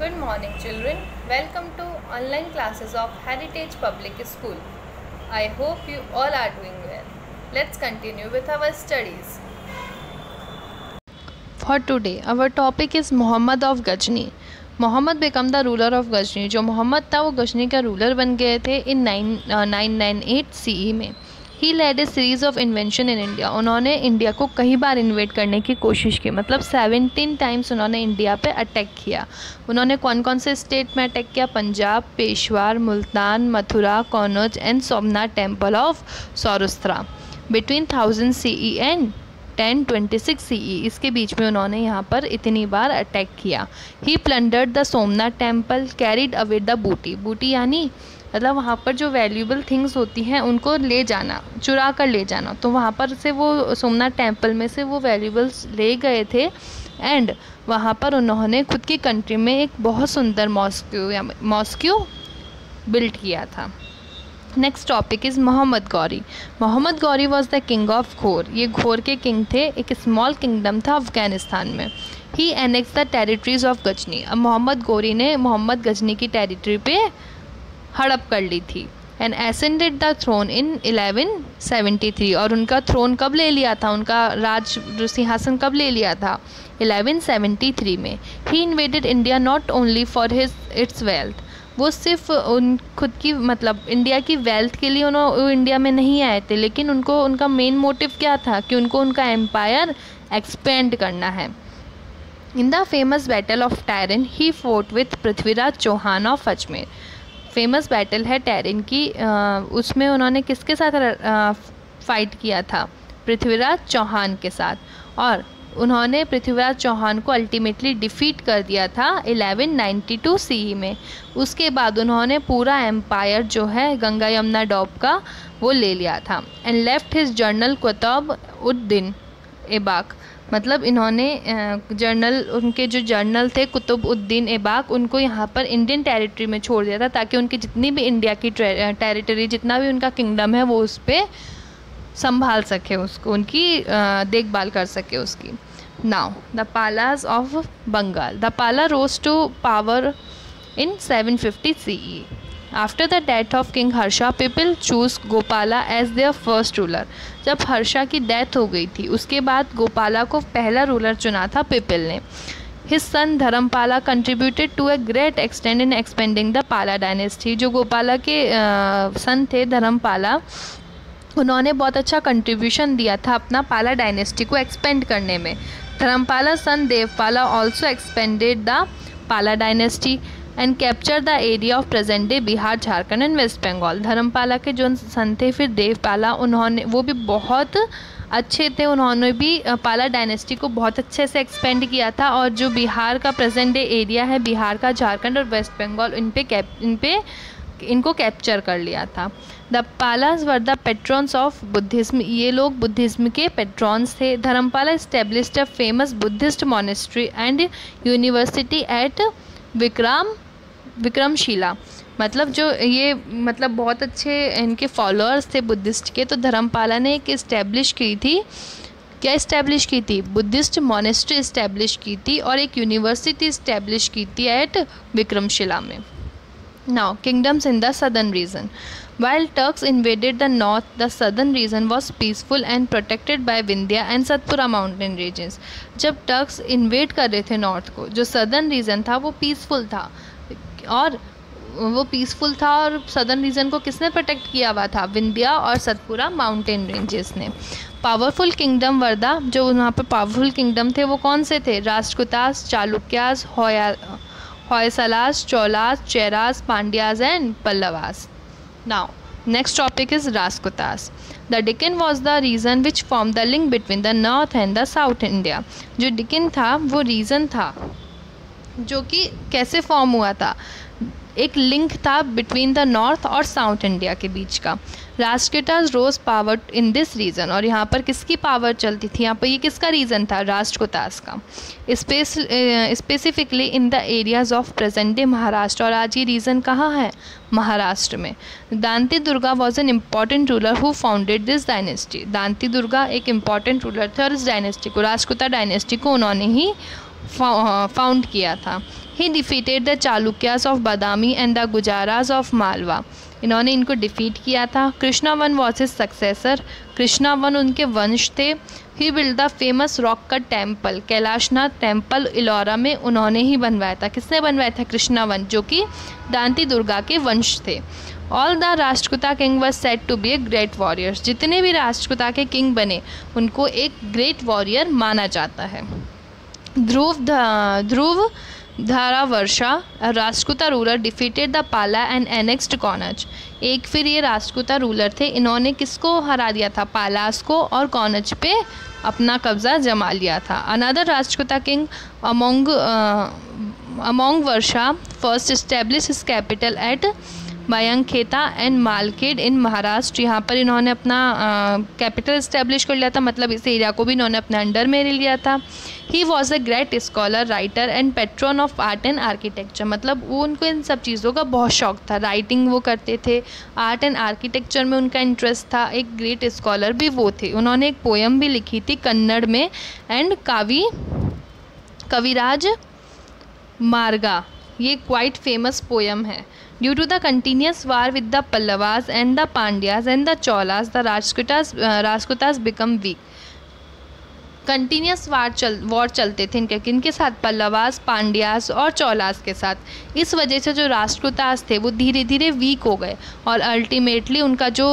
Good morning, children. Welcome to online classes of Heritage Public School. I hope you all are doing well. Let's continue with our studies. For today, our topic is Muhammad of Ghazni. Muhammad became the ruler of Ghazni. जो मोहम्मद था वो गजनी का ruler बन गए थे इन 998 CE में. He led a series of invention in India. उन्होंने India को कई बार इन्वेट करने की कोशिश की, मतलब 17 टाइम्स उन्होंने इंडिया पे अटैक किया. उन्होंने कौन कौन से स्टेट में अटैक किया? Punjab, Peshawar, Multan, Mathura, Kannauj and Somnath temple of Saurashtra. Between 1000 CE and 1026 CE, इसके बीच में उन्होंने यहाँ पर इतनी बार अटैक किया. He plundered the Somnath temple, carried away the booty. Booty यानी मतलब वहाँ पर जो वैल्यूएबल थिंग्स होती हैं उनको ले जाना, चुरा कर ले जाना. तो वहाँ पर से वो सोमनाथ टेम्पल में से वो वैल्यूएबल्स ले गए थे एंड वहाँ पर उन्होंने खुद की कंट्री में एक बहुत सुंदर मॉस्क्यू बिल्ड किया था. Next topic is Mohammad Ghori. Mohammad Ghori was the king of Ghor. ये घोर के किंग थे. एक स्मॉल किंगडम था अफगानिस्तान में. He annex the territories of Ghazni. अब मोहम्मद गौरी ने मोहम्मद गजनी की टेरिटरी पे हड़प कर ली थी. And ascended the thrown in 1173. और उनका थ्रोन कब ले लिया था, उनका राज सिंहासन कब ले लिया था? 1173 में. He invaded India not only for its wealth. वो सिर्फ उन खुद की मतलब इंडिया की वेल्थ के लिए वो इंडिया में नहीं आए थे, लेकिन उनका मेन मोटिव क्या था कि उनका एम्पायर एक्सपेंड करना है. In the famous battle of Tarain he fought with Prithviraj Chauhan of Ajmer. Famous battle है टैरिन की. उसमें उन्होंने किसके साथ फाइट किया था? पृथ्वीराज चौहान के साथ. और उन्होंने पृथ्वीराज चौहान को अल्टीमेटली डिफीट कर दिया था 1192 CE में. उसके बाद उन्होंने पूरा एम्पायर जो है गंगा यमुना डॉब का वो ले लिया था. And left his journal Qutub Uddin Aibak. मतलब इन्होंने जर्नल, उनके जो जर्नल थे कुतुब उद्दीन ऐबक, उनको यहाँ पर इंडियन टेरिटरी में छोड़ दिया था ताकि उनकी जितनी भी इंडिया की टेरिटरी, जितना भी उनका किंगडम है वो उस पर संभाल सके, उसको उनकी देखभाल कर सके उसकी. Now the Palas of Bengal. The Pala rose to power in 750 CE. After the death of king Harsha, people chose Gopala as their first ruler. जब हर्षा की डेथ हो गई थी उसके बाद गोपाला को पहला रूलर चुना था पीपल ने. His son Dharmapala contributed to a great extend in expanding the Pala dynasty. जो गोपाला के सन थे धर्मपाला, उन्होंने बहुत अच्छा कंट्रीब्यूशन दिया था अपना पाला डायनेस्टी को एक्सपेंड करने में. Dharmapala son Devapala also expanded the Pala dynasty and capture the area of present day Bihar, Jharkhand and West Bengal. Dharmapala के जो सन थे फिर देवपाला, उन्होंने वो भी बहुत अच्छे थे. उन्होंने भी पाला डायनेस्टी को बहुत अच्छे से एक्सपेंड किया था और जो बिहार का प्रेजेंट डे एरिया है, बिहार का, झारखंड और वेस्ट बंगाल, इनको कैप्चर कर लिया था. The Palas were the patrons of Buddhism. ये लोग बुद्धिज्म के पेट्रॉन्स थे. Dharmapala established a famous Buddhist monastery and university at Vikramshila. मतलब जो ये मतलब बहुत अच्छे इनके फॉलोअर्स थे बुद्धिस्ट के, तो धर्मपाला ने एक इस्टेब्लिश की थी. क्या इस्टेब्लिश की थी? बुद्धिस्ट मॉनेस्ट्री इस्टेब्लिश की थी और एक यूनिवर्सिटी इस्टेब्लिश की थी एट विक्रमशिला में. Now kingdoms in the southern reason. While Turks invaded the north, the southern region was peaceful and protected by Vindhya and Satpura mountain regions. जब टर्क्स इन्वेड कर रहे थे नॉर्थ को, जो सदर्न रीजन था वो पीसफुल था और सदर्न रीजन को किसने प्रोटेक्ट किया हुआ था? विंध्या और सतपुरा माउंटेन रेंजेस ने. पावरफुल किंगडम वर्दा. जो वहाँ पर पावरफुल किंगडम थे वो कौन से थे? Rashtrakutas, Chalukyas, Hoysalas, Cholas, Cheras, Pandyas and Pallavas. Now, next topic is Rajputas. The Deccan was the region which formed the link between the north and the south India. जो Deccan था वो रीजन था जो कि कैसे फॉर्म हुआ था? एक लिंक था बिटवीन द नॉर्थ और साउथ इंडिया के बीच का. राष्ट्रकूटास रोज पावर इन दिस रीजन. और यहाँ पर किसकी पावर चलती थी? यहाँ पर ये किसका रीजन था? राष्ट्रकूटास का. Specifically in the areas of present day Maharashtra. और आज ये रीजन कहाँ है? महाराष्ट्र में. Danti Durga was an important ruler who founded this dynasty. Danti Durga एक इम्पॉर्टेंट रूलर थे और इस डायनेस्टी को, राष्ट्रकूटा डायनेस्टी को उन्होंने ही फाउंड किया था। He defeated the Chalukyas of Badami and the Gurjaras of Malwa, इन्होंने इनको डिफीट किया था। Krishna one was his successor, Krishna one उनके वंश थे। He build the famous rock cut temple, Kailashnath temple Ellora में उन्होंने ही बनवाया था। किसने बनवाया था? कृष्णा वन, जो कि दांती दुर्गा के वंश थे। All the Rashtrakuta king was said to be a great warriors, जितने भी राष्ट्रकूटा के किंग बने उनको एक ग्रेट वॉरियर माना जाता है। ध्रुव धारावर्षा राष्ट्रकूटा रूलर डिफीटेड द पाला एंड एनेक्स्ड कौनज, एक फिर ये राष्ट्रकूटा रूलर थे, इन्होंने किसको हरा दिया था? पालास को, और कौनज पे अपना कब्जा जमा लिया था। Another Rashtrakuta king Amoghavarsha first establish his capital at Manyakheta and Malkhed in Maharashtra, यहाँ पर इन्होंने अपना कैपिटल इस्टेब्लिश कर लिया था, मतलब इस एरिया को भी इन्होंने अपने अंडर में ले लिया था। He was a great scholar, writer and patron of art and architecture, मतलब वो उनको इन सब चीज़ों का बहुत शौक था। राइटिंग वो करते थे, आर्ट एंड आर्किटेक्चर में उनका इंटरेस्ट था, एक ग्रेट स्कॉलर भी वो थे। उन्होंने एक पोएम भी लिखी थी कन्नड़ में, एंड कविराज मार्गा, ये क्वाइट फेमस पोएम है। Due to the continuous war with the Pallavas and the Pandyas and the Cholas, the Rajputas become weak. Continuous war चलते थे इनके किनके साथ? पल्लवास, पांड्यास और चोलास के साथ। इस वजह से जो राष्ट्रकूटास थे वो धीरे धीरे वीक हो गए, और अल्टीमेटली उनका जो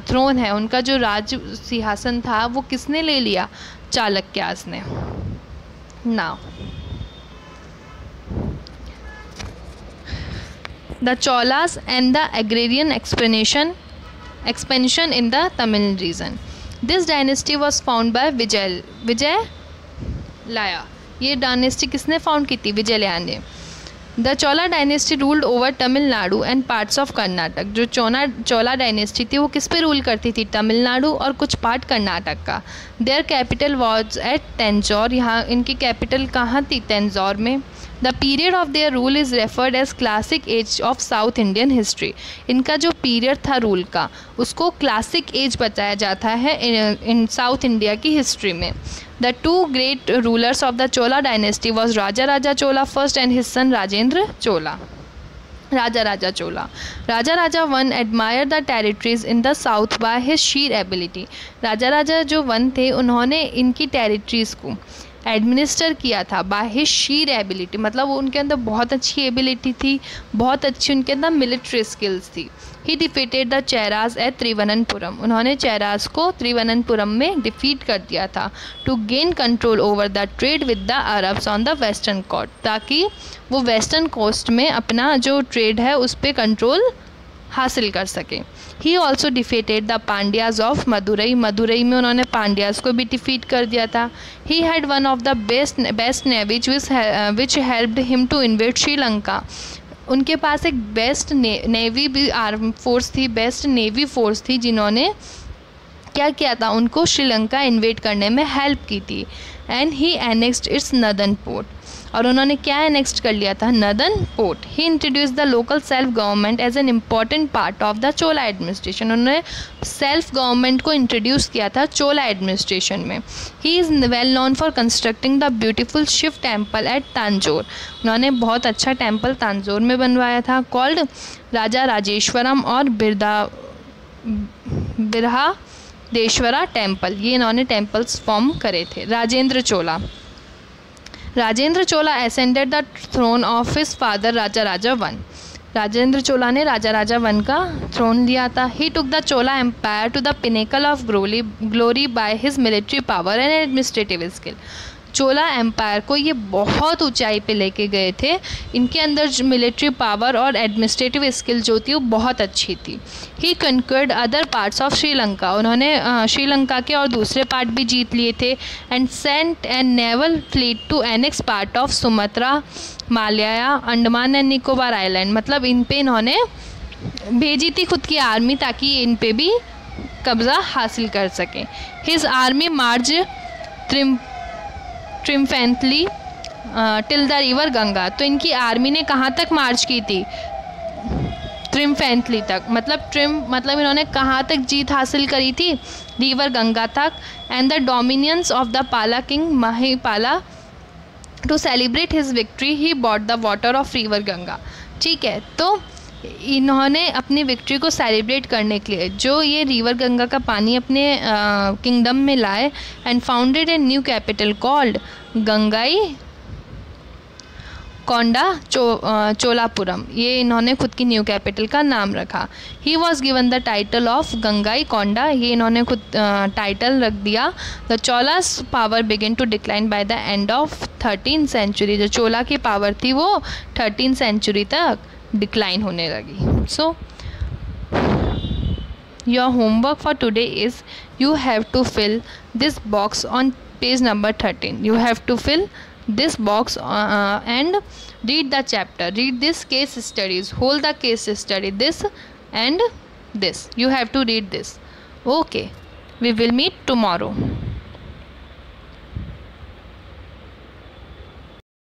थ्रोन है, उनका जो राज सिंहासन था, वो किसने ले लिया? चालुक्यास ने। Now the Cholas and the agrarian expansion in the Tamil region. This dynasty was founded by Vijayalaya. ये डायनेस्टी किसने फाउंड की थी? विजयलया ने। The Chola dynasty ruled over Tamil Nadu and parts of Karnataka, जो चोला डायनेस्टी थी वो किस पे रूल करती थी? तमिलनाडु और कुछ पार्ट कर्नाटक का। Their capital was at Tanjore, यहाँ इनकी कैपिटल कहाँ थी? तंजौर में। The period of their rule is referred as classic age of South Indian history, इनका जो पीरियड था रूल का उसको क्लासिक एज बताया जाता है इन साउथ इंडिया की हिस्ट्री में। The two great rulers of the Chola dynasty was Raja Chola first and his son Rajendra Chola. Raja Raja one admire the territories in the south by his sheer ability, Raja जो वन थे उन्होंने इनकी टेरिटरीज को एडमिनिस्टर किया था बाय हिज शीर एबिलिटी, मतलब उनके अंदर बहुत अच्छी एबिलिटी थी, बहुत अच्छी उनके अंदर मिलिट्री स्किल्स थी। He defeated the Cheras at Thiruvananthapuram, उन्होंने चेरास को त्रिवनंतपुरम में डिफीट कर दिया था। To gain control over the trade with the Arabs on the western coast, ताकि वो वेस्टर्न कोस्ट में अपना जो ट्रेड है उस पर कंट्रोल हासिल कर सके। He also defeated the Pandyas of Madurai, Madurai में उन्होंने पांड्याज को भी डिफीट कर दिया था। He had one of the best navies which helped him to invade Sri Lanka, उनके पास एक बेस्ट नेवी भी आर्म फोर्स थी, बेस्ट नेवी फोर्स थी जिन्होंने क्या किया था? उनको श्रीलंका इन्वेड करने में हेल्प की थी। And he annexed its Nadan port, और उन्होंने क्या एनेक्स्ट कर लिया था? Nadan port. He introduce the local self government as an important part of the Chola administration, उन्होंने सेल्फ गवर्नमेंट को इंट्रोड्यूस किया था चोला एडमिनिस्ट्रेशन में। He is well known for constructing the beautiful Shiva temple at Tanjore, उन्होंने बहुत अच्छा टेम्पल तांजोर में बनवाया था। कॉल्ड राजा राजेश्वरम और बिरहादेश्वरा टेम्पल, ये इन्होंने टेम्पल्स फॉर्म करे थे। Rajendra Chola ascended the throne of his father Raja one, Rajendra Chola ने राजा वन का थ्रोन लिया था। He took the Chola empire to the pinnacle of glory by his military power and administrative skill, Chola empire को ये बहुत ऊंचाई पे लेके गए थे, इनके अंदर मिलिट्री पावर और एडमिनिस्ट्रेटिव स्किल जो थी वो बहुत अच्छी थी। ही conquered other parts of Sri Lanka, उन्होंने श्रीलंका के और दूसरे पार्ट भी जीत लिए थे। And sent and naval fleet to annex part of Sumatra, Malaya, Andaman and Nicobar island, मतलब इन पे इन्होंने भेजी थी खुद की आर्मी ताकि इन पे भी कब्ज़ा हासिल कर सकें। His army march triumphantly till the river Ganga, तो इनकी आर्मी ने कहाँ तक मार्च की थी? ट्रिम्फेंटली तक, मतलब इन्होंने कहाँ तक जीत हासिल करी थी? रिवर गंगा तक। And the dominions of the Pala king Mahipala to celebrate his victory he bought the water of river Ganga. ठीक है, तो इन्होंने अपनी विक्ट्री को सेलिब्रेट करने के लिए जो ये रिवर गंगा का पानी अपने किंगडम में लाए and founded a new capital called Gangaikonda Cholapuram. ये इन्होंने खुद की न्यू कैपिटल का नाम रखा। He was given the title of Gangaikonda, ये इन्होंने खुद टाइटल रख दिया। The Cholas power begin to decline by the end of 13th century. जो चोला की पावर थी वो 13th सेंचुरी तक डिक्लाइन होने लगी। So your homework for today is you have to fill this box on page number 13. You have to fill this box and read the chapter, read this case studies, hold the case study, this and this. You have to read this. Okay, we will meet tomorrow.